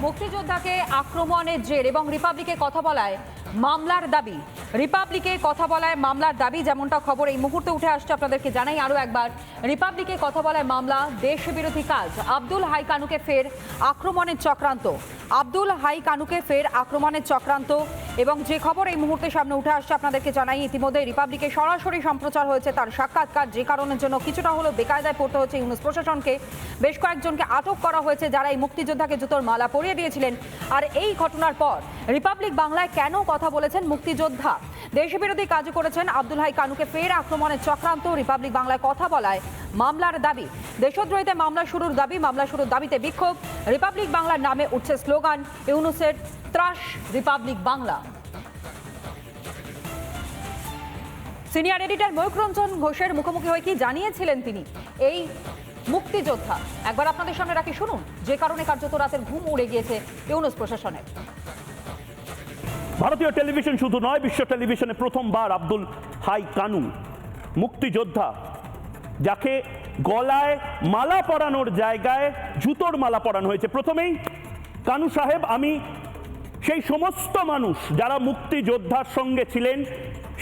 মুক্তিযোদ্ধাকে আক্রমণের জের এবং রিপাবলিকে কথা বলায় মামলার দাবি। রিপাবলিকে কথা বলায় মামলার দাবি, যেমনটা খবর এই মুহূর্তে উঠে আসছে আপনাদেরকে জানাই আরও একবার। রিপাবলিকে কথা বলায় মামলা, দেশবিরোধী কাজ। আব্দুল হাই কানুকে ফের আক্রমণের চক্রান্ত। আব্দুল হাই কানুকে ফের আক্রমণের চক্রান্ত এবং যে খবর এই মুহূর্তে সামনে উঠে আসছে আপনাদেরকে জানাই, ইতিমধ্যে রিপাবলিকে সরাসরি সম্প্রচার হয়েছে তার সাক্ষাৎকার, যে কারণের জন্য কিছুটা হলেও বেকায়দায় পড়তে হচ্ছে ইউনূস প্রশাসনকে। বেশ কয়েকজনকে আটক করা হয়েছে যারা এই মুক্তিযোদ্ধাকে জুতোর মালা পরিয়ে দিয়েছিলেন। আর এই ঘটনার পর রিপাবলিক বাংলায় কেন কথা বলেছেন মুক্তিযোদ্ধা, দেশবিরোধী কাজ করেছেন আব্দুল হাই কানুকে ফের আক্রমণের চক্রান্ত, রিপাবলিক বাংলায় কথা বলায় মামলার দাবি। দেশদ্রোহিতে মামলা শুরুর দাবি, মামলা শুরুর দাবিতে বিক্ষোভ। রিপাবলিক বাংলার নামে উঠছে স্লোগান, ইউনূসের ত্রাস republic Bangla. Senior editor Mayukh Ranjan ঘোষের মুখোমুখি হয়ে কি জানিয়েছিলেন তিনি এই মুক্তিযোদ্ধা, একবার আপনাদের সামনে রাখি, শুনুন। যে কারণে কার্যত রাতের ঘুম উড়ে গিয়েছে ইউনূস প্রশাসনের। ভারতীয় টেলিভিশন শুধু নয়, বিশ্ব টেলিভিশনে প্রথমবার আব্দুল হাই কানু, মুক্তিযোদ্ধা, যাকে গলায় মালা পরানোর জায়গায় জুতোর মালা পরানো হয়েছে। প্রথমেই কানু সাহেব, আমি সেই সমস্ত মানুষ যারা মুক্তিযোদ্ধার সঙ্গে ছিলেন,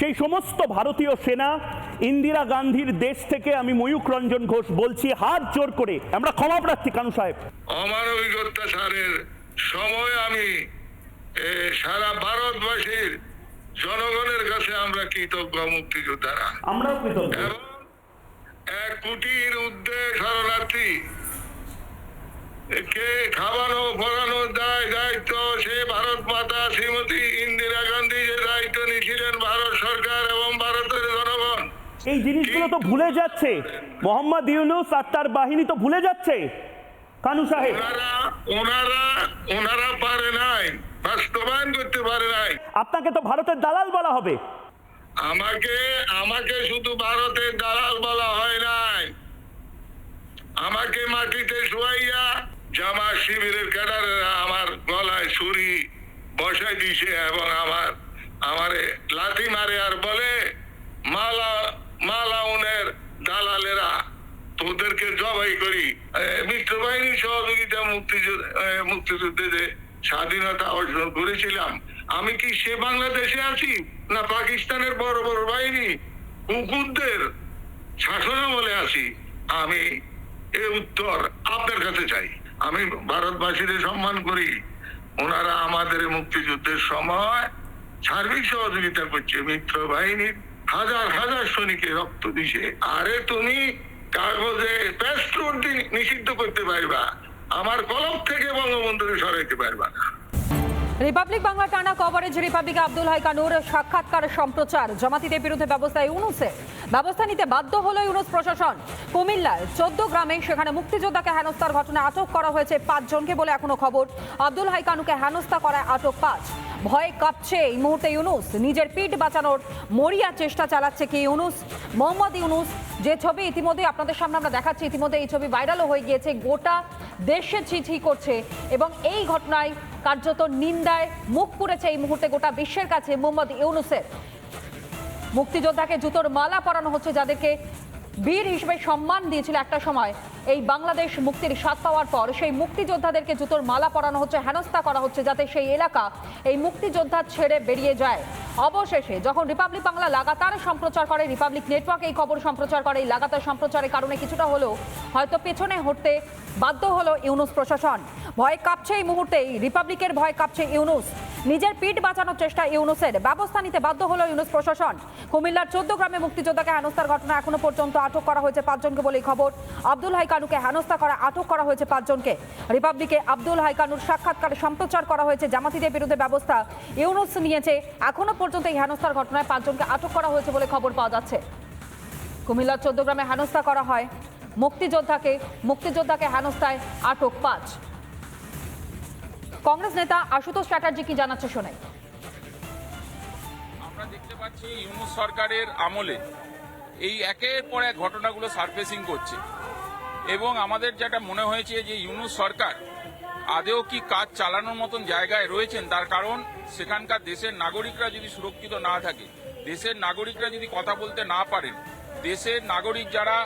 সেই সমস্ত ভারতীয় সেনা, ইন্দিরা গান্ধীর দেশ থেকে আমি ময়ূক রঞ্জন ঘোষ বলছি, হাত জোর করে আমরা ক্ষমা প্রার্থী কানু সাহেব। অমানবিক অত্যাচারের সময় আমি সারা ভারতবাসীর জনগণের কাছে আমরা কৃতজ্ঞ মুক্তিযোদ্ধারা। আমরাও কৃতজ্ঞ। এবং 1 কোটির ঊর্ধ্বে শরণার্থী কে খাওয়ানো পড়ানোর দায়িত্ব সে ভারত মাতা শ্রীমতী ইন্দিরা গান্ধী যে দায়িত্ব নিয়েছিলেন ভারত সরকার এবং ভারতের জনগণ। এই জিনিসগুলো তো ভুলে যাচ্ছে মোহাম্মদ ইউনূস আর তার বাহিনী, তো ভুলে যাচ্ছে কানু সাহেব। ওনারা পারে নাই, বাস্তবায়ন করতে পারে নাই। আপনাকে তো ভারতের দালাল বলা হবে। আমাকে শুধু ভারতের দালাল বলা হয় নাই, আমাকে মাটিতে শুয়াইয়া জামাত শিবিরের ক্যাডারেরা আমার গলায় ছুরি বসাই দিছে এবং আমারে লাথি মারে আর বলে, মালাউনের দালালেরা তোদেরকে জবাই করি। মিত্রবাহিনীর সহযোগিতা মুক্তিযুদ্ধে যে স্বাধীনতা অর্জন করেছিলাম, আমি কি সে বাংলাদেশে আছি না পাকিস্তানের বড় বড় বাহিনী কুকুরদের শাসনামলে আছি? আমি এ উত্তর আপনার কাছে চাই। আমি ভারতবাসীদের সম্মান করি, ওনারা আমাদের মুক্তিযুদ্ধের সময় সার্বিক সহযোগিতা করছে। মিত্র বাহিনীর হাজার হাজার সৈনিকের রক্ত দিছে। আরে তুমি কাগজে প্যাস্ট্রোট নিষিদ্ধ করতে পারবা, আমার কলম থেকে বঙ্গবন্ধুকে সরাইতে পারবা না। রিপাবলিক বাংলা টানা কভারেজ, রিপাবলিকে আব্দুল হাই কানুর সাক্ষাৎকার সম্প্রচার। জামাতিদের বিরুদ্ধে ব্যবস্থা ইউনূসের, ব্যবস্থা নিতে বাধ্য হলো ইউনূস প্রশাসন। কুমিল্লার 14 গ্রামে সেখানে মুক্তিযোদ্ধাকে হেনস্থার ঘটনায় আটক করা হয়েছে 5 জনকে বলে এখনো খবর। আব্দুল হাই কানুকে হেনস্থা করায় আটক 5। ভয়ে কাঁপছে এই মুহূর্তে ইউনূস, নিজের পিঠ বাঁচানোর মরিয়া চেষ্টা চালাচ্ছে কি ইউনূস। মোহাম্মদ ইউনূস, যে ছবি ইতিমধ্যে আপনাদের সামনে আমরা দেখাচ্ছি, ইতিমধ্যে এই ছবি ভাইরালও হয়ে গিয়েছে, গোটা দেশে ছিছি করছে এবং এই ঘটনায় কার্যত নিন্দায় মুখ পুড়েছে এই মুহূর্তে গোটা বিশ্বের কাছে মোহাম্মদ ইউনূসের। মুক্তিযোদ্ধাকে জুতোর মালা পরানো হচ্ছে, যাদেরকে বীর হিসেবে সম্মান দিয়েছিল একটা সময় এই বাংলাদেশ মুক্তির স্বাদ পাওয়ার পর, সেই মুক্তিযোদ্ধাদেরকে জুতোর মালা পরানো হচ্ছে, হেনস্থা করা হচ্ছে, যাতে সেই এলাকা এই মুক্তিযোদ্ধা ছেড়ে বেরিয়ে যায়। অবশেষে যখন রিপাবলিক বাংলা লাগাতার সম্প্রচার করে, রিপাবলিক নেটওয়ার্ক এই খবর সম্প্রচার করে, এই লাগাতার সম্প্রচারের কারণে কিছুটা হলেও হয়তো পেছনে হটতে বাধ্য হলো ইউনূস প্রশাসন। ভয় কাঁপছে এই মুহূর্তেই রিপাবলিকের, ভয় কাঁপছে ইউনূস, নিজের পিঠ বাঁচানোর চেষ্টা ইউনূসের, ব্যবস্থা নিতে বাধ্য হলো ইউনূস প্রশাসন। কুমিল্লার 14 গ্রামে মুক্তিযোদ্ধাকে হেনস্থার ঘটনা এখনো পর্যন্ত আটক করা হয়েছে 5 জনকে বলে খবর। আব্দুল হাই কানুকে হেনস্থা করা আটক করা হয়েছে 5 জনকে। রিপাবলিকে আব্দুল হাই কানুর সাক্ষাৎকার সম্প্রচার করা হয়েছে, জামাতিদের বিরুদ্ধে ব্যবস্থা ইউনূস নিয়েছে। এখনো পর্যন্ত এই হেনস্থার ঘটনায় 5 জনকে আটক করা হয়েছে বলে খবর পাওয়া যাচ্ছে। কুমিল্লার 14 গ্রামে হেনস্থা করা হয় মুক্তিযোদ্ধাকে হেনস্থায় আটক 5। কংগ্রেস নেতা আশুতোষ চ্যাটার্জি কি জানাচ্ছে শোনাই। আমরা দেখতে পাচ্ছি ইউনূস সরকারের আমলে এই একের পর এক ঘটনাগুলো সারফেসিং করছে এবং আমাদের যেটা মনে হয়েছে যে ইউনূস সরকার আদেও কি কাজ চালানোর মতন জায়গায় রয়েছেন, তার কারণ সেখানকার দেশের নাগরিকরা যদি সুরক্ষিত না থাকে, দেশের নাগরিকরা যদি কথা বলতে না পারেন, দেশের নাগরিক যারা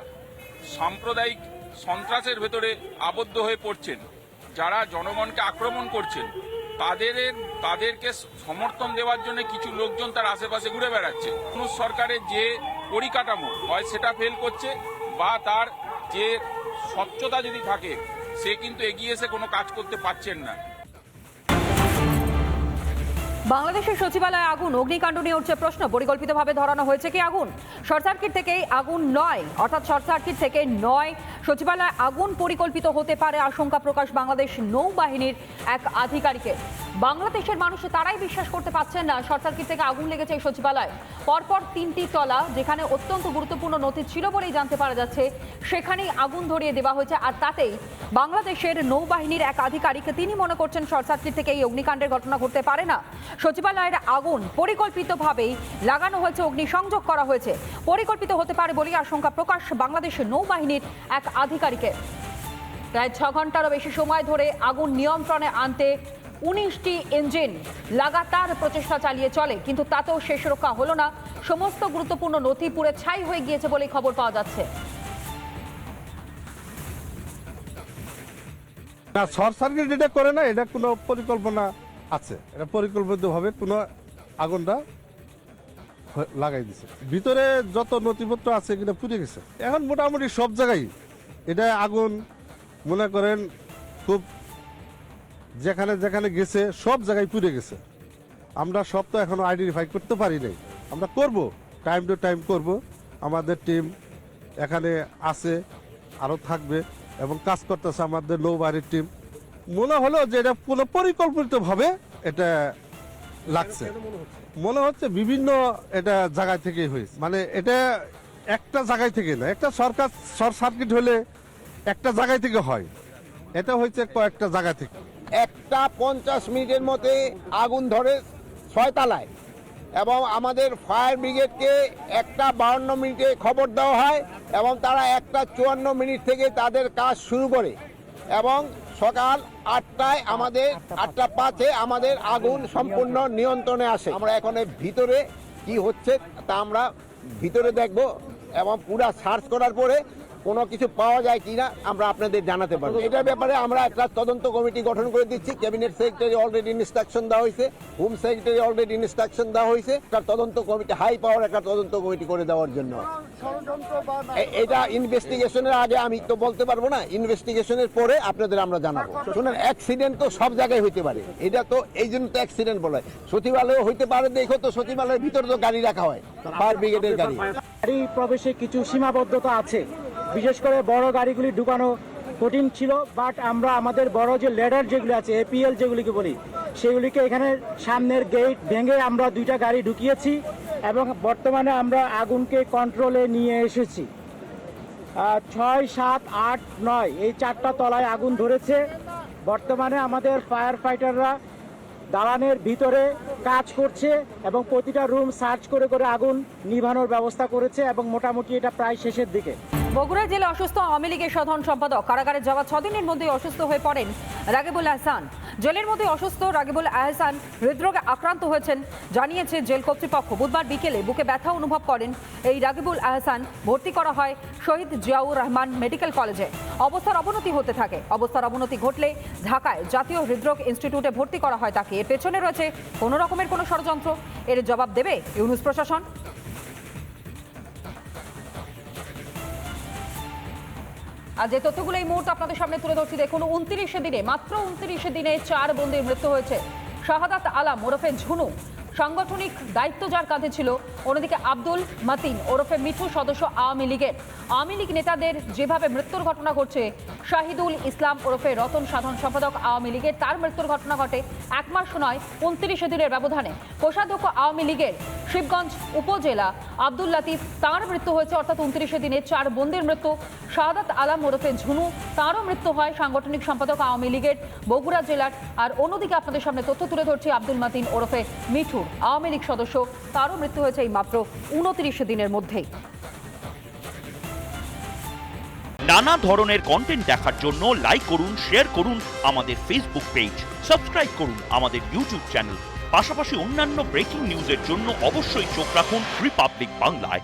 সাম্প্রদায়িক সন্ত্রাসের ভেতরে আবদ্ধ হয়ে পড়ছেন, যারা জনগণকে আক্রমণ করছেন তাদেরকে সমর্থন দেওয়ার জন্য কিছু লোকজন তার আশেপাশে ঘুরে বেড়াচ্ছে। ইউনূস সরকারের যে পরিকাঠামো হয় সেটা ফেল করছে, বা তার যে স্বচ্ছতা যদি থাকে সে কিন্তু এগিয়ে এসে কোনো কাজ করতে পারছেন না। বাংলাদেশের সচিবালয়ে আগুন, অগ্নিকাণ্ড নিয়ে উঠছে প্রশ্ন। পরিকল্পিতভাবে ধরানো হয়েছে কি আগুন? শর্ট সার্কিট থেকেই আগুন নয়, অর্থাৎ শর্ট সার্কিট থেকে নয়, সচিবালয়ে আগুন পরিকল্পিত হতে পারে আশঙ্কা প্রকাশ বাংলাদেশ নৌবাহিনীর এক আধিকারিকের। বাংলাদেশের মানুষ তারাই বিশ্বাস করতে পারছেন না শর্ট সার্কিট থেকে আগুন লেগেছে এই সচিবালয়। পরপর 3টি তলা যেখানে অত্যন্ত গুরুত্বপূর্ণ নথি ছিল বলেই জানতে পারা যাচ্ছে, সেখানেই আগুন ধরিয়ে দেওয়া হয়েছে। আর তাতেই বাংলাদেশের নৌবাহিনীর এক আধিকারিক তিনি মনে করছেন শর্ট সার্কিট থেকে এই অগ্নিকাণ্ডের ঘটনা ঘটতে পারে না। সচিবালয়ের আগুন পরিকল্পিতভাবেই লাগানো হয়েছে, অগ্নিসংযোগ করা হয়েছে, পরিকল্পিত হতে পারে বলেই আশঙ্কা প্রকাশ বাংলাদেশের নৌবাহিনীর এক আধিকারিকের। প্রায় 6 ঘন্টারও বেশি সময় ধরে আগুন নিয়ন্ত্রণে আনতে 19টি ইঞ্জিন লাগাতার প্রচেষ্টা চালিয়ে চলে, কিন্তু তাতেও শেষ রক্ষা হলো না। সমস্ত গুরুত্বপূর্ণ নথি পুড়ে ছাই হয়ে গিয়েছে বলেই খবর পাওয়া যাচ্ছে। না, শর্ট সার্কিট এটা করে না, এটা কোনো পরিকল্পনা আছে, এটা পরিকল্পিতভাবে কোনো আগুনটা লাগাই দিছে। ভিতরে যত নথিপত্র আছে এটা পুড়ে গেছে। এখন মোটামুটি সব জায়গায় এটা আগুন মনে করেন খুব যেখানে যেখানে গেছে সব জায়গায় পুড়ে গেছে। আমরা সব তো এখনো আইডেন্টিফাই করতে পারি নাই, আমরা করব, টাইম টু টাইম করব। আমাদের টিম এখানে আছে, আরও থাকবে এবং কাজ করতেছে আমাদের নৌবাহিনীর টিম। মনে হলো যে এটা কোনো পরিকল্পিতভাবে এটা লাগছে, মনে হচ্ছে বিভিন্ন এটা জায়গা থেকে হয়েছে। মানে এটা একটা জায়গায় থেকে না, একটা সরকার শর্ট সার্কিট হলে একটা জায়গায় থেকে হয়, এটা হয়েছে কয়েকটা জায়গা থেকে। একটা 50 মিনিটের মধ্যে আগুন ধরে 6 তলায়, এবং আমাদের ফায়ার ব্রিগেডকে 1:52 মিনিটে খবর দেওয়া হয়, এবং তারা 1:54 মিনিট থেকে তাদের কাজ শুরু করে, এবং সকাল 8টায় আমাদের 8:05-এ আমাদের আগুন সম্পূর্ণ নিয়ন্ত্রণে আসে। আমরা এখন ভিতরে কি হচ্ছে তা আমরা ভিতরে দেখব, এবং পুরো সার্চ করার পরে কোনো কিছু পাওয়া যায় কিনা আমরা আপনাদের জানাতে পারবো। এটার ব্যাপারে আমরা একটা তদন্ত কমিটি গঠন করে দিচ্ছি। ক্যাবিনেট সেক্রেটারি অলরেডি ইনস্ট্রাকশন দেওয়া হয়েছে, হোম সেক্রেটারি অলরেডি ইনস্ট্রাকশন দেওয়া হয়েছে একটা তদন্ত কমিটি, হাই পাওয়ার একটা তদন্ত কমিটি করে দেওয়ার জন্য। এটা ইনভেস্টিগেশনের আগে আমি তো বলতে পারবো না, ইনভেস্টিগেশনের পরে আপনাদের আমরা জানাবো। শুনুন, অ্যাক্সিডেন্ট তো সব জায়গায় হইতে পারে, এটা তো এই জন্য তো অ্যাক্সিডেন্ট বলা হয়। সচিবালয় হইতে পারে, দেখো তো সচিবালয়ের ভিতরে তো গাড়ি রাখা হয়, ফায়ার ব্রিগেডের গাড়ি। গাড়ি প্রবেশে কিছু সীমাবদ্ধতা আছে, বিশেষ করে বড় গাড়িগুলি ঢুকানো কঠিন ছিল। বাট আমরা আমাদের বড় যে লেডার যেগুলি আছে, এপিএল যেগুলিকে বলি, সেগুলিকে এখানে সামনের গেট ভেঙে আমরা 2টা গাড়ি ঢুকিয়েছি, এবং বর্তমানে আমরা আগুনকে কন্ট্রোলে নিয়ে এসেছি। 6, 7, 8, 9 এই 4টা তলায় আগুন ধরেছে। বর্তমানে আমাদের ফায়ার ফাইটাররা দালানের ভিতরে কাজ করছে, এবং প্রতিটা রুম সার্চ করে করে আগুন নিভানোর ব্যবস্থা করেছে, এবং মোটামুটি এটা প্রায় শেষের দিকে। বগুড়া জেলা অসুস্থ আওয়ামী লীগের সাধারণ সম্পাদক কারাগারে যাওয়া 6 দিনের মধ্যেই অসুস্থ হয়ে পড়েন রাগিবুল আহসান। জেলের মধ্যে অসুস্থ রাগিবুল আহসান হৃদরোগে আক্রান্ত হয়েছেন জানিয়েছে জেল কর্তৃপক্ষ। বুধবার বিকেলে বুকে ব্যথা অনুভব করেন এই রাগিবুল আহসান। ভর্তি করা হয় শহীদ জিয়াউর রহমান মেডিকেল কলেজে। অবস্থার অবনতি হতে থাকে। অবস্থার অবনতি ঘটলে ঢাকায় জাতীয় হৃদরোগ ইনস্টিটিউটে ভর্তি করা হয় তাকে। এর পেছনে রয়েছে কোনো রকমের কোনো ষড়যন্ত্র, এর জবাব দেবে ইউনূস প্রশাসন। আর যে তথ্যগুলো এই মুহূর্তে আপনাদের সামনে তুলে ধরছি দেখুন। 29 দিনে, মাত্র 29 দিনে 4 বন্দীর মৃত্যু হয়েছে। শাহাদাত আলম ওরফে ঝুনু সাংগঠনিক দায়িত্ব যার কাঁধে ছিল, অন্যদিকে আব্দুল মাতিন ওরফে মিঠু সদস্য আওয়ামী লীগের। আওয়ামী লীগ নেতাদের যেভাবে মৃত্যুর ঘটনা ঘটছে, শাহিদুল ইসলাম ওরফে রতন সাধারণ সম্পাদক আওয়ামী লীগের, তার মৃত্যুর ঘটনা ঘটে 1 মাস নয় 29 দিনের ব্যবধানে। কোষাধ্যক্ষ আওয়ামী লীগের শিবগঞ্জ উপজেলা আব্দুল লাতিফ, তার মৃত্যু হয়েছে, অর্থাৎ 29 দিনে 4 বন্দীর মৃত্যু। শাহাদাত আলম ওরফে ঝুনু, তারও মৃত্যু হয়, সাংগঠনিক সম্পাদক আওয়ামী লীগের বগুড়া জেলার। আর অন্যদিকে আপনাদের সামনে তথ্য তুলে ধরছি আব্দুল মাতিন ওরফে মিঠু আওয়ামী লীগ সদস্য, তারও মৃত্যু হয়েছে এই মাত্র 29 দিনের মধ্যেই। নানা ধরনের কন্টেন্ট দেখার জন্য লাইক করুন, শেয়ার করুন আমাদের ফেসবুক পেজ, সাবস্ক্রাইব করুন আমাদের ইউটিউব চ্যানেল। পাশাপাশি অন্যান্য ব্রেকিং নিউজের জন্য অবশ্যই চোখ রাখুন রিপাবলিক বাংলায়।